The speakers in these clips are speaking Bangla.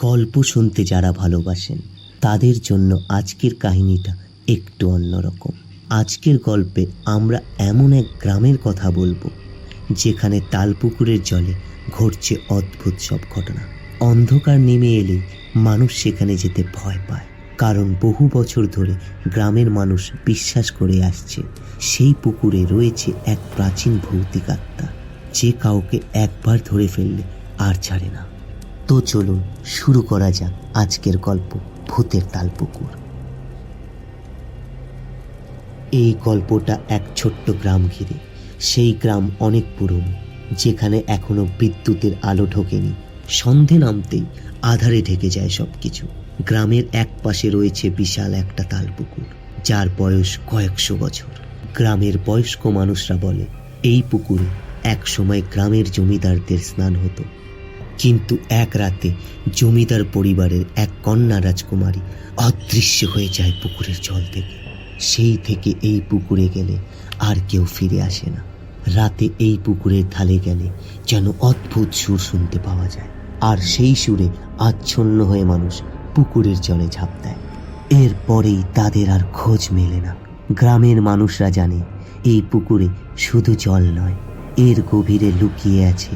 গল্প শুনতে যারা ভালোবাসেন তাদের জন্য আজকের কাহিনীটা একটু অন্যরকম। আজকের গল্পে আমরা এমন এক গ্রামের কথা বলবো যেখানে তালপুকুরের জলে ঘটছে অদ্ভুত সব ঘটনা। অন্ধকার নেমে এলে মানুষ সেখানে যেতে ভয় পায়, কারণ বহু বছর ধরে গ্রামের মানুষ বিশ্বাস করে আসছে সেই পুকুরে রয়েছে এক প্রাচীন ভৌতিক আত্মা, যে কাউকে একবার ধরে ফেললে আর ছাড়ে না। তো চলুন শুরু করা যাক আজকের গল্প, ভূতের তালপুকুর। এই গল্পটা এক ছোট্ট গ্রাম ঘিরে। সেই গ্রাম অনেক পুরনো, যেখানে এখনো বিদ্যুতের আলো ঢোকেনি। সন্ধে নামতেই আধারে ঢেকে যায় সবকিছু। গ্রামের এক পাশে রয়েছে বিশাল একটা তালপুকুর, যার বয়স কয়েকশো বছর। গ্রামের বয়স্ক মানুষরা বলে এই পুকুরে এক সময় গ্রামের জমিদারদের স্নান হতো, কিন্তু এক রাতে জমিদার পরিবারের এক কন্যা রাজকুমারী অদৃশ্য হয়ে যায় পুকুরের জল থেকে। সেই থেকে এই পুকুরে গেলে আর কেউ ফিরে আসে না। রাতে এই পুকুরের ধারে গেলে যেন অদ্ভুত সুর শুনতে পাওয়া যায়, আর সেই সুরে আচ্ছন্ন হয়ে মানুষ পুকুরের জলে ঝাঁপ দেয়। এরপরেই তাদের আর খোঁজ মেলে না। গ্রামের মানুষরা জানে এই পুকুরে শুধু জল নয়, এর গভীরে লুকিয়ে আছে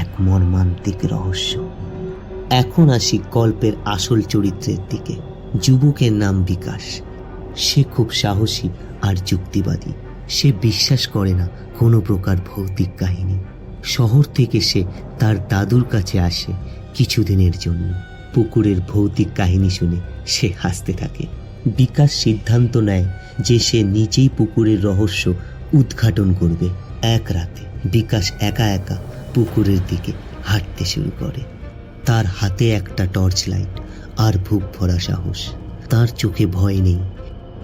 এক মর্মান্তিক রহস্য। এখন আসি গল্পের আসল চরিত্রের দিকে। যুবকের নাম বিকাশ। সে খুব সাহসী আর যুক্তিবাদী। সে বিশ্বাস করে না কোনো প্রকার ভৌতিক কাহিনী। শহর থেকে সে তার দাদুর কাছে আসে কিছুদিনের জন্য। পুকুরের ভৌতিক কাহিনী শুনে সে হাসতে থাকে। বিকাশ সিদ্ধান্ত নেয় যে সে নিজেই পুকুরের রহস্য উদ্ঘাটন করবে। এক রাতে বিকাশ একা একা পুকুরের দিকে হাঁটতে শুরু করে। তার হাতে একটা টর্চ লাইট আর বুক ভরা সাহস। তার চোখে ভয় নেই,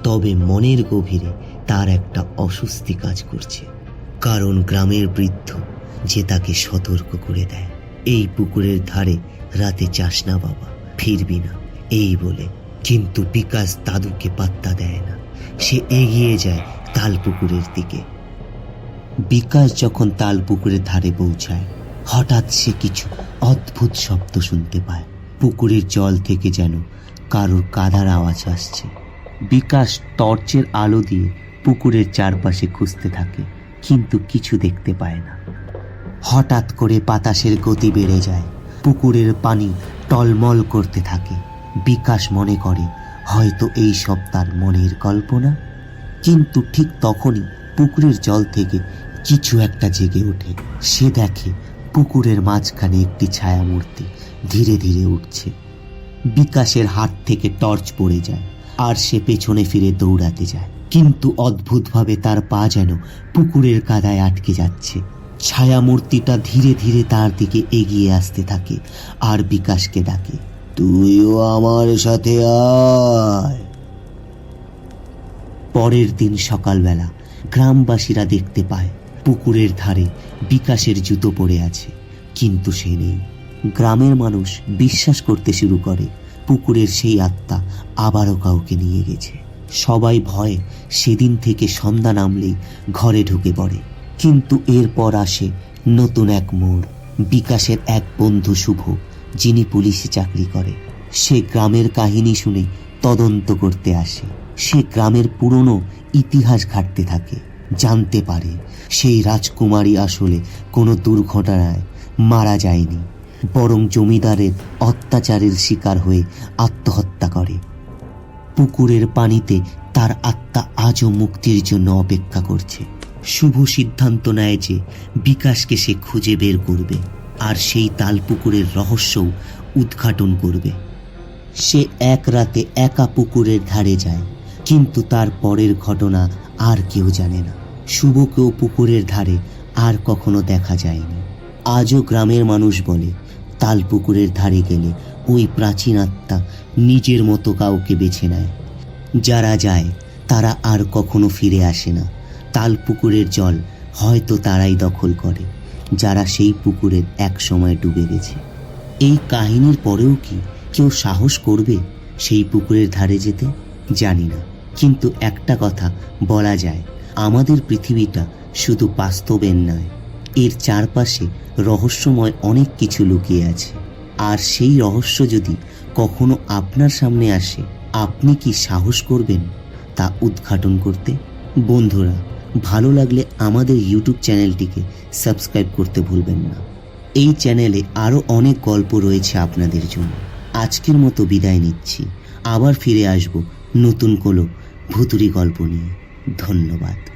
তবে মনের গভীরে তার একটা অস্বস্তি কাজ করছে, কারণ গ্রামের বৃদ্ধ যে তাকে সতর্ক করে দেয়, এই পুকুরের ধারে রাতে যাস না বাবা, ফিরবি না এই বলে। কিন্তু বিকাশ দাদুকে পাত্তা দেয় না। সে এগিয়ে যায় তাল পুকুরের দিকে। বিকাশ যখন তাল পুকুরের ধারে পৌঁছায়, হঠাৎ সে কিছু অদ্ভুত শব্দ শুনতে পায়। পুকুরের জল থেকে যেন কারোর কাদার আওয়াজ আসছে। বিকাশ টর্চের আলো দিয়ে পুকুরের চারপাশে খুঁজতে থাকে, কিন্তু কিছু দেখতে পায় না। হঠাৎ করে বাতাসের গতি বেড়ে যায়, পুকুরের পানি টলমল করতে থাকে। বিকাশ মনে করে হয়তো এই সব তার মনের কল্পনা। কিন্তু ঠিক তখনই পুকুরের জল থেকে কিছু একটা জেগে ওঠে। সে দেখে পুকুরের মাঝখানে একটি ছায়ামূর্তি ধীরে ধীরে উঠছে। বিকাশের হাত থেকে টর্চ পড়ে যায়, আর সে পেছনে ফিরে দৌড়াতে যায়, কিন্তু অদ্ভুতভাবে তার পা যেন পুকুরের কাদায় আটকে যাচ্ছে। ছায়ামূর্তিটা ধীরে ধীরে তার দিকে এগিয়ে আসতে থাকে আর বিকাশকে ডাকে, তুইও আমার সাথে আয়। পরের দিন সকালবেলা গ্রামবাসীরা দেখতে পায় পুকুরের ধারে বিকাশের জুতো পড়ে আছে, কিন্তু সে নেই। গ্রামের মানুষ বিশ্বাস করতে শুরু করে পুকুরের সেই আত্মা আবারও কাউকে নিয়ে গেছে। সবাই ভয়ে সেদিন থেকে সন্ধ্যা নামলেই ঘরে ঢুকে পড়ে। কিন্তু এরপর আসে নতুন এক মোড়। বিকাশের এক বন্ধু শুভ, যিনি পুলিশে চাকরি করে, সে গ্রামের কাহিনী শুনে তদন্ত করতে আসে। সে গ্রামের পুরনো ইতিহাস ঘাঁটতে থাকে। জানতে পারে সেই রাজকুমারী আসলে কোনো দুর্ঘটনায় মারা যায়নি, বরং জমিদারের অত্যাচারের শিকার হয়ে আত্মহত্যা করে। পুকুরের পানিতে তার আত্মা আজও মুক্তির জন্য অপেক্ষা করছে। শুভ সিদ্ধান্ত নেয় যে বিকাশকে সে খুঁজে বের করবে, আর সেই তালপুকুরের রহস্যও উদ্ঘাটন করবে। সে এক রাতে একা পুকুরের ধারে যায়, কিন্তু তার পরের ঘটনা আর কেউ জানে না। শুভকেও পুকুরের ধারে আর কখনো দেখা যায়নি। আজও গ্রামের মানুষ বলে তালপুকুরের ধারে গেলে ওই প্রাচীন আত্মা নিজের মতো কাউকে বেছে নেয়। যারা যায় তারা আর কখনো ফিরে আসে না। তালপুকুরের জল হয়তো তারাই দখল করে, যারা সেই পুকুরের এক সময় ডুবে গেছে। এই কাহিনীর পরেও কি কেউ সাহস করবে সেই পুকুরের ধারে যেতে? জানি না, কিন্তু একটা কথা বলা যায়, আমাদের পৃথিবীটা শুধু বাস্তবের নয়, এর চারপাশে রহস্যময় অনেক কিছু লুকিয়ে আছে। আর সেই রহস্য যদি কখনো আপনার সামনে আসে, আপনি কি সাহস করবেন তা উদ্ঘাটন করতে? বন্ধুরা, ভালো লাগলে আমাদের ইউটিউব চ্যানেলটিকে সাবস্ক্রাইব করতে ভুলবেন না। এই চ্যানেলে আরও অনেক গল্প রয়েছে আপনাদের জন্য। আজকের মতো বিদায় নিচ্ছি, আবার ফিরে আসব নতুন কোনো ভুতুড়ি গল্প নিয়ে। ধন্যবাদ।